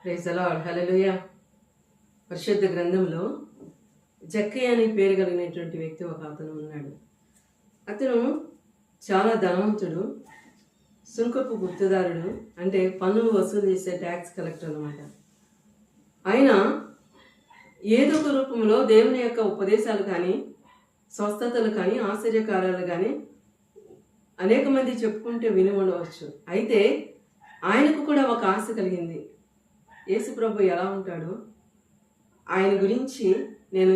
Praise the lord. హల్లెలూయా. పరిశుద్ధ గ్రంథంలో జక్కయ్య అనే పేరు కలిగినటువంటి వ్యక్తి ఒక అతను ఉన్నాడు. అతను చాలా ధనవంతుడు, సుంకపు గుర్తుదారుడు, అంటే పన్నులు వసూలు చేసే ట్యాక్స్ కలెక్టర్ అనమాట. ఆయన ఏదో ఒక రూపంలో దేవుని యొక్క ఉపదేశాలు కానీ, స్వస్థతలు కానీ, ఆశ్చర్యకారాలు కానీ అనేక మంది చెప్పుకుంటే విని ఉండవచ్చు. అయితే ఆయనకు కూడా ఒక ఆశ కలిగింది. యేసు ప్రభు ఎలా ఉంటాడో ఆయన గురించి నేను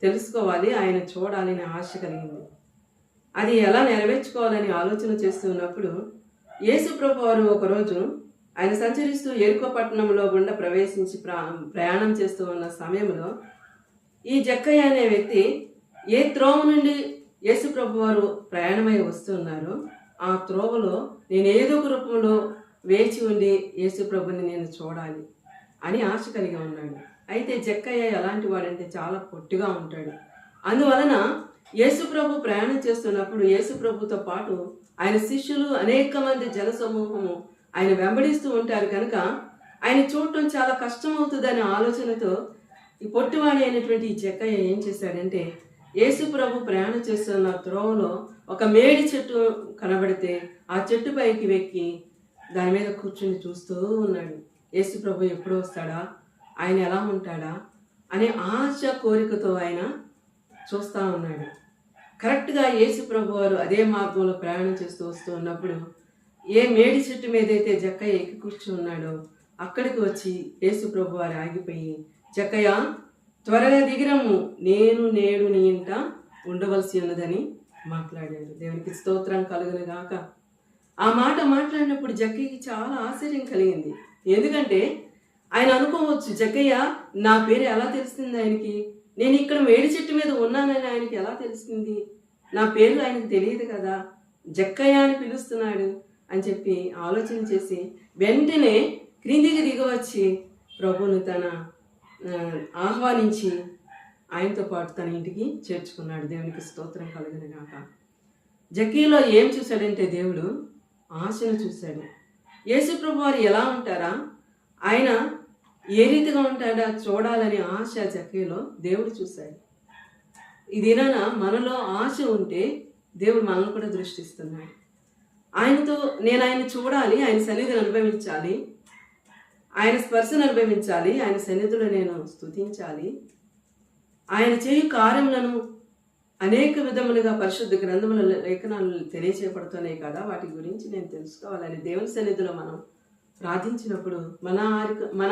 తెలుసుకోవాలి, ఆయన చూడాలి అనే ఆశ కలిగింది. అది ఎలా నెరవేర్చుకోవాలని ఆలోచన చేస్తూ ఉన్నప్పుడు యేసు ప్రభు వారు ఒకరోజు ఆయన సంచరిస్తూ ఎరుకో పట్టణంలో గుండా ప్రవేశించి ప్రయాణం చేస్తూ ఉన్న సమయంలో ఈ జక్కయ్య అనే వ్యక్తి ఏ త్రోవ నుండి యేసు ప్రభు వారు ప్రయాణమై వస్తున్నారో ఆ త్రోవలో నేను ఏదో ఒక రూపంలో వేచి ఉండి యేసు ప్రభుని నేను చూడాలి అని ఆశ కలిగి ఉన్నాడు. అయితే జక్కయ్య ఎలాంటి వాడంటే చాలా పొట్టిగా ఉంటాడు. అందువలన యేసు ప్రభు ప్రయాణం చేస్తున్నప్పుడు యేసు ప్రభుతో పాటు ఆయన శిష్యులు అనేక మంది జన సమూహము ఆయన వెంబడిస్తూ ఉంటారు కనుక ఆయన చూడటం చాలా కష్టమవుతుందనే ఆలోచనతో ఈ పొట్టివాడి అయినటువంటి ఈ జక్కయ్య ఏం చేశాడంటే యేసు ప్రభు ప్రయాణం చేస్తున్న త్రోవలో ఒక మేడి చెట్టు కనబడితే ఆ చెట్టు పైకి వెక్కి దాని మీద కూర్చుని చూస్తూ ఉన్నాడు. యేసు ప్రభు ఎప్పుడు వస్తాడా, ఆయన ఎలా ఉంటాడా అనే ఆశ కోరికతో ఆయన చూస్తూ ఉన్నాడు. కరెక్ట్గా యేసు ప్రభు వారు అదే మార్గంలో ప్రయాణం చేస్తూ వస్తూ ఉన్నప్పుడు ఏ మేడి చెట్టు మీద అయితే జక్కయ్య ఎక్కి కూర్చున్నాడో అక్కడికి వచ్చి యేసు ప్రభు వారు ఆగిపోయి, జక్కయ్య త్వరగా దిగిరము, నేను నేడు నీ ఇంట ఉండవలసి ఉన్నదని మాట్లాడాడు. దేవునికి స్తోత్రం కలుగును గాక. ఆ మాట మాట్లాడినప్పుడు జక్కయ్యకి చాలా ఆశ్చర్యం కలిగింది. ఎందుకంటే ఆయన అనుకోవచ్చు, జక్కయ్య నా పేరు ఎలా తెలిసింది ఆయనకి, నేను ఇక్కడ మేడి చెట్టు మీద ఉన్నానని ఆయనకి ఎలా తెలిసింది, నా పేరు ఆయనకు తెలియదు కదా, జక్కయ్య అని పిలుస్తున్నాడు అని చెప్పి ఆలోచన చేసి వెంటనే క్రిందికి దిగవచ్చి ప్రభువును తన ఆహ్వానించి ఆయనతో పాటు తన ఇంటికి చేర్చుకున్నాడు. దేవునికి స్తోత్రం కలుగును గాక. జక్కయ్యలో ఏం చూశాడంటే దేవుడు ఆశను చూశాడు. యేసు ప్రభు వారు ఎలా ఉంటారా, ఆయన ఏ రీతిగా ఉంటాడా చూడాలని ఆశ జక్కయ్యలో దేవుడు చూశాడు. ఇదినా మనలో ఆశ ఉంటే దేవుడు మనల్ని కూడా దృష్టిస్తున్నాడు. ఆయనతో నేను ఆయన చూడాలి, ఆయన సన్నిధిని అనుభవించాలి, ఆయన స్పర్శను అనుభవించాలి, ఆయన సన్నిధిలో నేను స్తుతించాలి, ఆయన చేయు కార్యములను అనేక విధములుగా పరిశుద్ధ గ్రంథముల లేఖనాలు తెలియచేయబడుతున్నాయి కదా, వాటి గురించి నేను తెలుసుకోవాలని దేవుని సన్నిధిలో మనం ప్రార్థించినప్పుడు మన